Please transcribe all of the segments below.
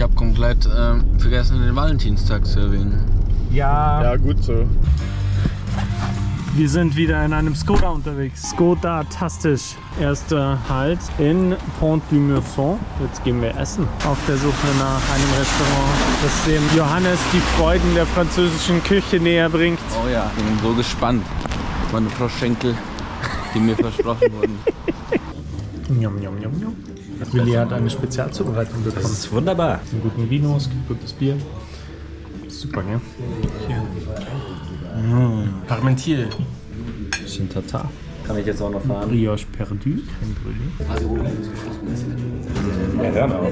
habe komplett vergessen, den Valentinstag zu erwähnen. Ja, gut so. Wir sind wieder in einem Skoda unterwegs. Skoda-tastisch. Erster Halt in Pont-du-Mousson. Jetzt gehen wir essen. Auf der Suche nach einem Restaurant, das dem Johannes die Freuden der französischen Küche näher bringt. Oh ja, ich bin so gespannt. Meine Froschschenkel, die mir versprochen wurden. Njom, njom, njom, njom. Willi hat eine Spezialzubereitung bekommen. Das ist wunderbar. Es gibt guten Vino, es gibt gutes Bier. Super, ne? Parmentier. Bisschen Tatar. Kann ich jetzt auch noch fahren? Brioche perdu, Crème brûlée. Ja, hör mal auf.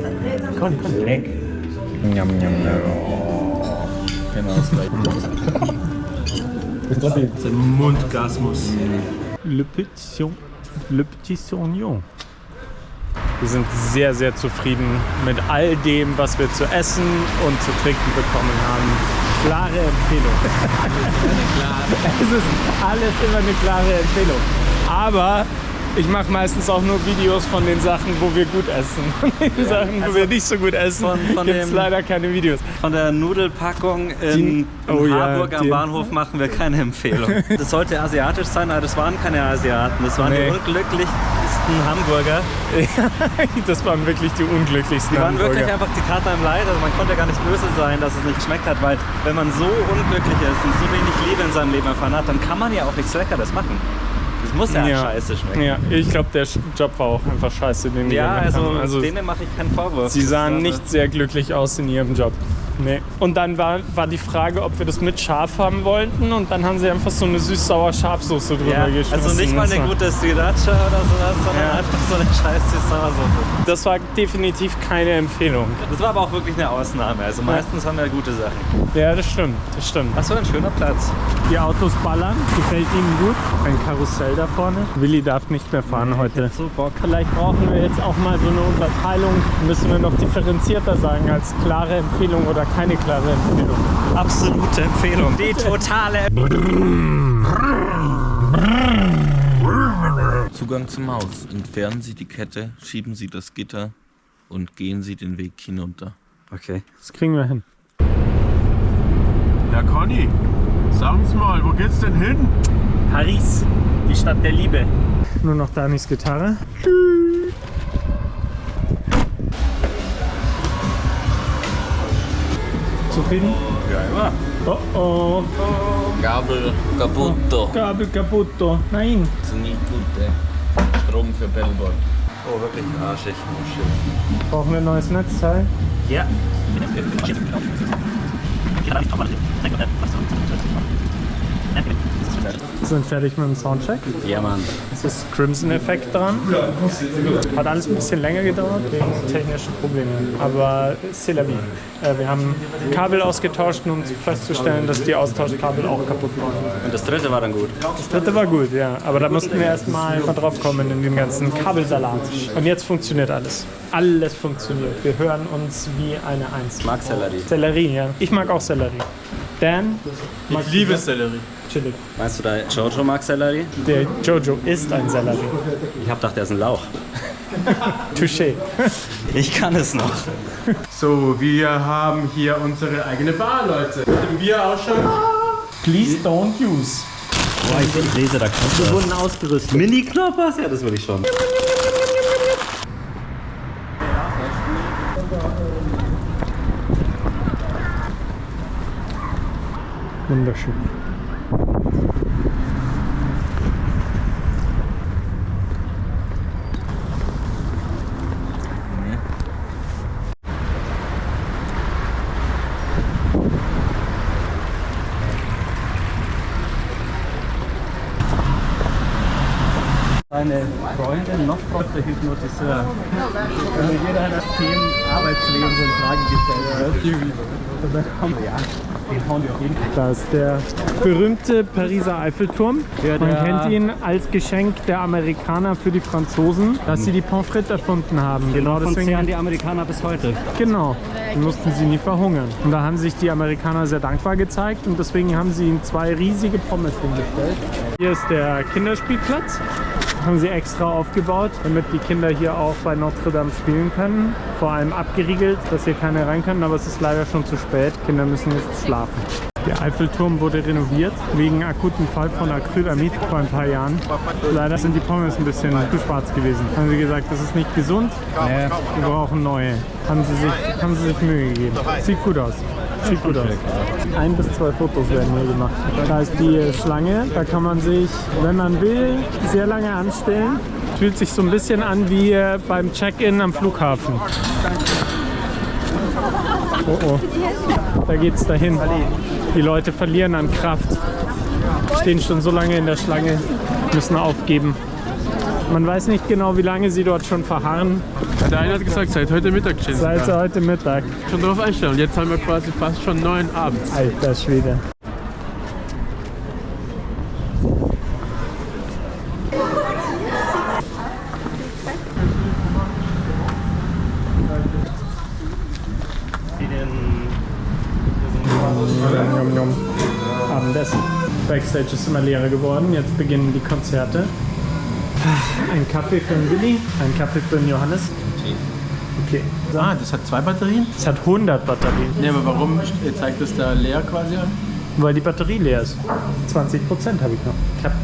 Komm, leck. Njam, njam, njam. Genau, das ist ein Mundgasmus. Le petit saignon. Wir sind sehr, sehr zufrieden mit all dem, was wir zu essen und zu trinken bekommen haben. Klare Empfehlung. Es ist alles immer eine klare Empfehlung. Aber ich mache meistens auch nur Videos von den Sachen, wo wir gut essen. Von den Sachen, wo wir nicht so gut essen, gibt es leider keine Videos. Von der Nudelpackung in Harburg am Bahnhof machen wir keine Empfehlung. Das sollte asiatisch sein, aber das waren keine Asiaten. Das waren die unglücklichsten Hamburger. Das waren wirklich die unglücklichsten Die waren Hamburger. wirklich einfach die Karte am Leid. Also man konnte gar nicht böse sein, dass es nicht geschmeckt hat, weil wenn man so unglücklich ist und so wenig Liebe in seinem Leben erfahren hat, dann kann man ja auch nichts Leckeres machen. Das muss ja scheiße schmecken. Ja, ich glaube, der Job war auch einfach scheiße, den die gemacht haben. Also denen mache ich keinen Vorwurf. Sie sahen nicht sehr glücklich aus in ihrem Job. Nee. Und dann war die Frage, ob wir das mit Schaf haben wollten, und dann haben sie einfach so eine süß-sauer-Schafsoße drüber geschmissen. Also nicht mal eine gute Sriracha oder sowas, sondern einfach so eine scheiß Süß-Sauersoße. Das war definitiv keine Empfehlung. Das war aber auch wirklich eine Ausnahme. Also meistens haben wir gute Sachen. Ja, das stimmt. Was für ein schöner Platz. Die Autos ballern, gefällt ihnen gut. Ein Karussell da vorne. Willi darf nicht mehr fahren heute. So Bock. Vielleicht brauchen wir jetzt auch mal so eine Unterteilung. Müssen wir noch differenzierter sagen als klare Empfehlung oder keine klare Empfehlung. Absolute Empfehlung. Die totale. Zugang zum Haus. Entfernen Sie die Kette, schieben Sie das Gitter und gehen Sie den Weg hinunter. Okay. Das kriegen wir hin. Na Conny, sagen's mal, wo geht's denn hin? Paris, die Stadt der Liebe. Nur noch Danis Gitarre. Zufrieden? Ja, immer. Oh oh. Gabel kaputt. Kabel kaputt. Nein. Das ist nicht gut, ey. Strom für Bellboy. Oh, wirklich arschig. Oh shit. Brauchen wir ein neues Netzteil? Ja. Wir sind fertig mit dem Soundcheck. Ja, Mann. Es ist Crimson-Effekt dran. Hat alles ein bisschen länger gedauert wegen technischen Problemen. Aber c'est la vie. Wir haben Kabel ausgetauscht, um festzustellen, dass die Austauschkabel auch kaputt waren. Und das dritte war dann gut. Das dritte war gut, ja. Aber da mussten wir erstmal drauf kommen in den ganzen Kabelsalat. Und jetzt funktioniert alles. Alles funktioniert. Wir hören uns wie eine Eins. Ich mag Sellerie. Sellerie, ja. Ich mag auch Sellerie. Dan? Ich liebe Sellerie. Chillig. Meinst du, der Jojo mag Sellerie? Der Jojo ist ein Sellerie. Ich hab gedacht, der ist ein Lauch. Touché. Ich kann es noch. So, wir haben hier unsere eigene Bar, Leute. Im Bier auch schon. Please don't use. Boah, ich lese da Knoppers. Wir wurden ausgerüstet. Mini-Knoppers? Ja, das würde ich schon. Wunderschön. Eine Freundin noch der Hypnotiseur. Wenn mir jeder das Thema Arbeitsleben so in Frage gestellt wird, dann den hauen wir auf jeden Fall. Da ist der berühmte Pariser Eiffelturm. Man kennt ihn als Geschenk der Amerikaner für die Franzosen, dass sie die Pommes frites erfunden haben. Genau Von deswegen. zehren die Amerikaner bis heute. Genau. Dann mussten sie nie verhungern. Und da haben sich die Amerikaner sehr dankbar gezeigt und deswegen haben sie ihnen 2 riesige Pommes hingestellt. Hier ist der Kinderspielplatz. haben sie extra aufgebaut, damit die Kinder hier auch bei Notre Dame spielen können. Vor allem abgeriegelt, dass hier keine rein können, aber es ist leider schon zu spät. Kinder müssen jetzt schlafen. Der Eiffelturm wurde renoviert, wegen akuten Fall von Acrylamid vor ein paar Jahren. Leider sind die Pommes ein bisschen zu schwarz gewesen. Haben sie gesagt, das ist nicht gesund, wir brauchen neue. Haben sie sich Mühe gegeben. Sieht gut aus. Sieht gut aus. 1 bis 2 Fotos werden hier gemacht. Da ist die Schlange, da kann man sich, wenn man will, sehr lange anstellen. Fühlt sich so ein bisschen an wie beim Check-in am Flughafen. Oh oh, da geht's dahin. Die Leute verlieren an Kraft. Stehen schon so lange in der Schlange, müssen aufgeben. Man weiß nicht genau, wie lange sie dort schon verharren. Der eine hat gesagt, seit heute Mittag, Jessica. Seit heute Mittag. Schon darauf einstellen. Und jetzt haben wir quasi fast schon 9 abends. Alter Schwede. Abendessen. Backstage ist immer leerer geworden. Jetzt beginnen die Konzerte. Ein Kaffee für den Willi, ein Kaffee für den Johannes. Okay. Ah, das hat 2 Batterien? Es hat 100 Batterien, Ne, aber warum zeigt das da leer quasi an? weil die Batterie leer ist. 20% habe ich noch. Ich habe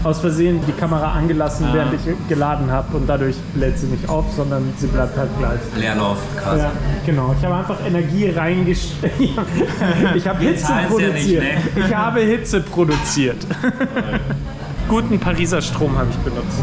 aus Versehen die Kamera angelassen, während ich geladen habe und dadurch lädt sie nicht auf, sondern sie bleibt halt gleich. Leerlauf, krass. Ja, genau. Ich habe einfach Energie reingesteckt. Ich habe Hitze zahlt's ja produziert. nicht, ne? Ich habe Hitze produziert. Guten Pariser Strom habe ich benutzt.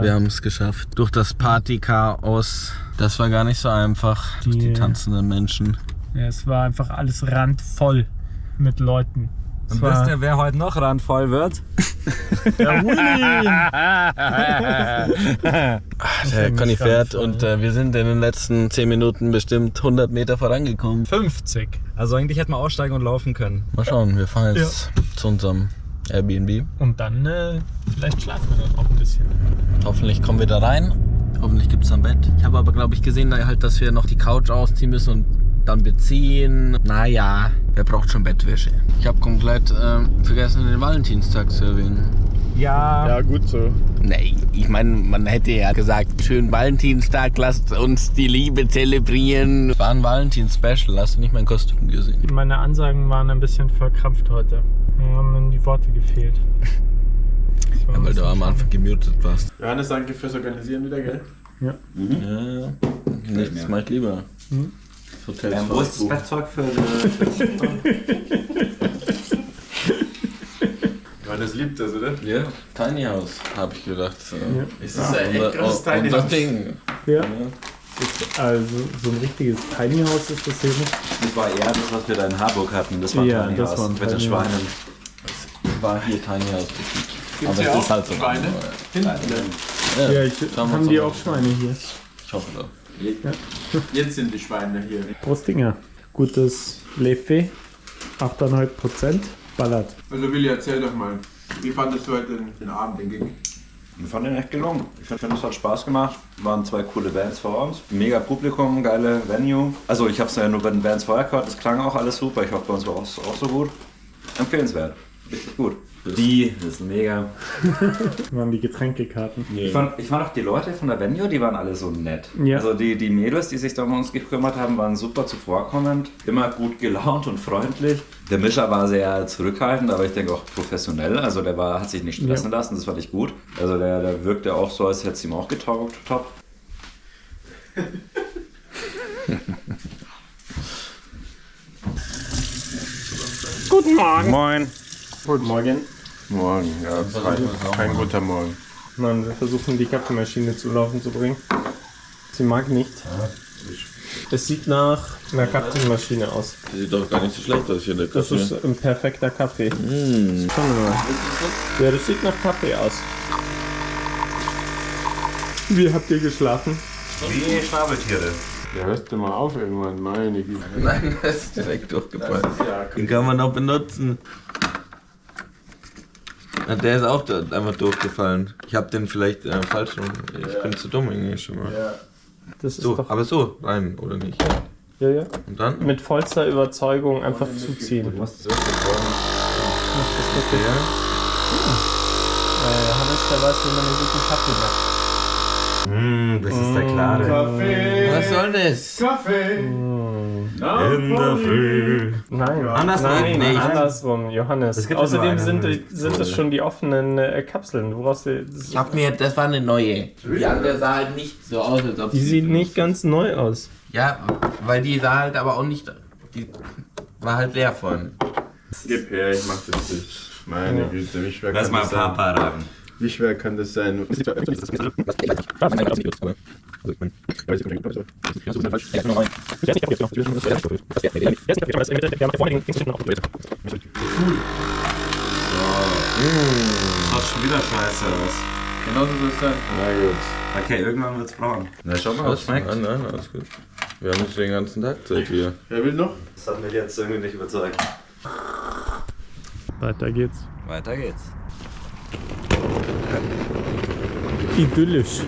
Wir haben es geschafft. Durch das Partychaos. Das war gar nicht so einfach. Durch die tanzenden Menschen. Ja, es war einfach alles randvoll mit Leuten. Und wisst ihr, wer heute noch randvoll wird? Der Conny fährt und wir sind in den letzten 10 Minuten bestimmt 100 Meter vorangekommen. 50. Also eigentlich hätten wir aussteigen und laufen können. Mal schauen, wir fahren jetzt zu unserem Airbnb. Und dann vielleicht schlafen wir dann auch ein bisschen. Hoffentlich kommen wir da rein. Hoffentlich gibt es ein Bett. Ich habe aber, glaube ich, gesehen, dass wir noch die Couch ausziehen müssen und dann beziehen. Naja, wer braucht schon Bettwäsche? Ich habe komplett vergessen, den Valentinstag zu erwähnen. Ja, gut so. Nee, ich meine, man hätte ja gesagt, schönen Valentinstag, lasst uns die Liebe zelebrieren. War ein Valentins-Special, hast du nicht mein Kostüm gesehen? Meine Ansagen waren ein bisschen verkrampft heute. Mir haben die Worte gefehlt. Ja, weil du am Anfang gemutet warst. Johannes, danke fürs Organisieren wieder, gell? Ja. Ja, nichts mach ich lieber. Hotels Wo ist das Bettzeug für Johannes liebt das, oder? Ja, Tiny House, habe ich gedacht. Ist das ein echt großes Tiny unser House? Ding. Ja. Also so ein richtiges Tiny House ist das hier nicht. Das war eher das, was wir da in Harburg hatten. Das war Ja, Tiny das House war ein mit den Tiny Schweinen. War hier Tiny House. Gibt's Aber hier es auch ist halt so. Schweine? Ja, schauen wir haben uns die an. auch Schweine hier. Ich hoffe doch. Jetzt sind die Schweine hier. Prostinger. Gutes Leffe. 8,5%. Ballert. Also Willi, erzähl doch mal. Wie fandest du heute den Abend, den Gig? Ich fand den echt gelungen. Ich finde, es hat Spaß gemacht. Waren 2 coole Bands vor uns. Mega Publikum, geile Venue. Also ich habe es ja nur bei den Bands vorher gehört. Das klang auch alles super. Ich hoffe, bei uns war es auch so gut. Empfehlenswert. Richtig gut. Die ist mega. Waren die Getränkekarten. Ich fand auch die Leute von der Venue, die waren alle so nett. Ja. Also die Mädels, die sich da um uns gekümmert haben, waren super zuvorkommend. Immer gut gelaunt und freundlich. Der Mischer war sehr zurückhaltend, aber ich denke auch professionell. Also der hat sich nicht stressen lassen, das fand ich gut. Also der wirkte auch so, als hätte es ihm auch getaugt. Top. Guten Morgen. Moin. Guten Morgen. Morgen, ja. Kein guter Morgen. Mann, wir versuchen die Kaffeemaschine zu laufen zu bringen. Sie mag nicht. Es sieht nach einer Kaffeemaschine aus. Das sieht doch gar nicht so schlecht aus hier, der Das Kaffee. ist ein perfekter Kaffee. Schauen wir mal. Ja, das sieht nach Kaffee aus. Wie habt ihr geschlafen? Wie Schnabeltiere. Ja, hörst du mal auf irgendwann, meine Güte. Nein, das ist direkt durchgefallen. Ja, Den kann man auch benutzen. Ja, der ist auch einfach durchgefallen. Ich habe den vielleicht falsch rum. Ich bin zu dumm irgendwie schon mal. ja. Das ist So, doch. aber so rein, oder nicht? Ja, ja. Und dann? Mit vollster Überzeugung einfach zuziehen. Was ist das für Hannes, der weiß, wie man einen guten Kaffee macht. Das ist der klare. Kaffee! Was soll das? Kaffee! In der Früh. Nein, Andersrum, nein, nicht. andersrum, Johannes. Es gibt Außerdem nur eine. sind es schon die offenen Kapseln. Du brauchst das Das war eine neue. Die andere sah halt nicht so aus, als ob die sieht nicht ganz neu aus. Ja, weil die sah halt aber auch nicht. Die war halt leer vorhin. Gib her, ich mach das nicht. Meine Güte, wie schwer Lass kann mal das sein? Papa ran. Wie schwer kann das sein? Schaut schon wieder scheiße aus. Genau so soll es sein. Na gut. Okay, irgendwann wird's braun. Na, schau mal, was schmeckt. Nein, alles gut. Wir haben nicht den ganzen Tag Zeit hier. Wer will noch? Das hat mich jetzt irgendwie nicht überzeugt. Weiter geht's. Weiter geht's. Idyllisch.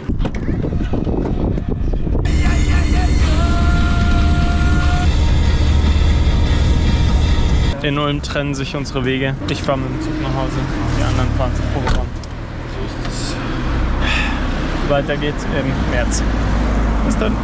In Ulm trennen sich unsere Wege. Ich fahre mit dem Zug nach Hause, die anderen fahren zum Proberaum. So ist es. Weiter geht's im März. Bis dann.